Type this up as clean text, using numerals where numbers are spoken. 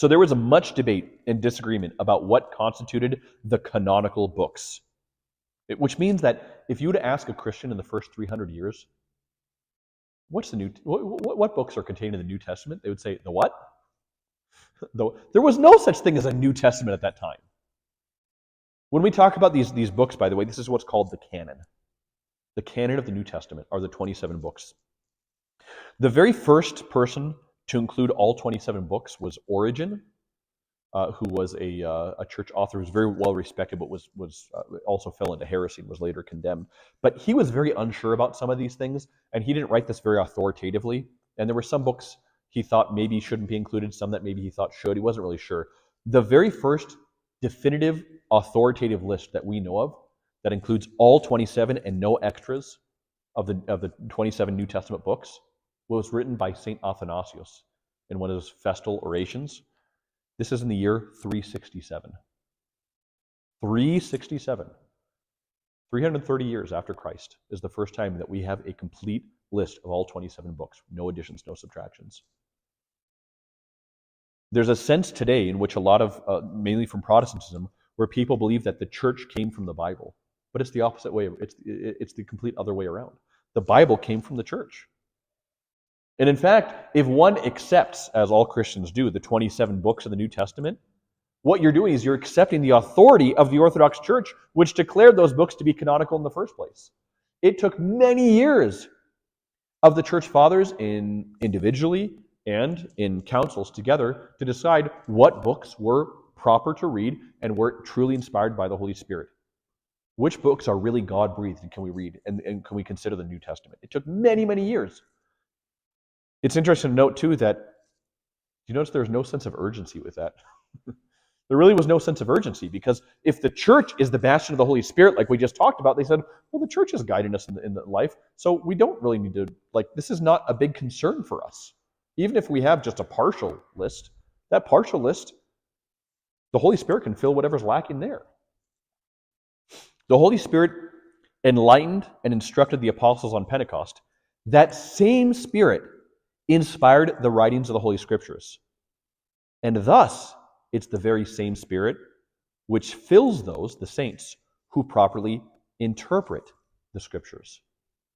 So there was a much debate and disagreement about what constituted the canonical books. Which means that if you were to ask a Christian in the first 300 years, what books are contained in the New Testament? They would say, the what? There was no such thing as a New Testament at that time. When we talk about these books, by the way, this is what's called the canon. The canon of the New Testament are the 27 books. The very first person to include all 27 books was Origen, who was a church author who was very well respected, but was also fell into heresy and was later condemned. But he was very unsure about some of these things, and he didn't write this very authoritatively. And there were some books he thought maybe shouldn't be included, some that maybe he thought should. He wasn't really sure. The very first definitive authoritative list that we know of that includes all 27 and no extras of the 27 New Testament books was written by St. Athanasius in one of his festal orations. This is in the year 367. 367. 330 years after Christ is the first time that we have a complete list of all 27 books. No additions, no subtractions. There's a sense today in which a lot of, mainly from Protestantism, where people believe that the church came from the Bible. But it's the opposite way. It's the complete other way around. The Bible came from the church. And in fact, if one accepts, as all Christians do, the 27 books of the New Testament, what you're doing is you're accepting the authority of the Orthodox Church, which declared those books to be canonical in the first place. It took many years of the church fathers individually and in councils together to decide what books were proper to read and were truly inspired by the Holy Spirit. Which books are really God-breathed and can we read and can we consider the New Testament? It took many, many years. It's interesting to note, too, that you notice there's no sense of urgency with that. There really was no sense of urgency, because if the church is the bastion of the Holy Spirit, like we just talked about, they said, well, the church is guiding us in the life, so we don't really need to, this is not a big concern for us. Even if we have just a partial list, that partial list, the Holy Spirit can fill whatever's lacking there. The Holy Spirit enlightened and instructed the apostles on Pentecost. That same Spirit inspired the writings of the Holy Scriptures. And thus, it's the very same Spirit which fills those, the saints, who properly interpret the Scriptures.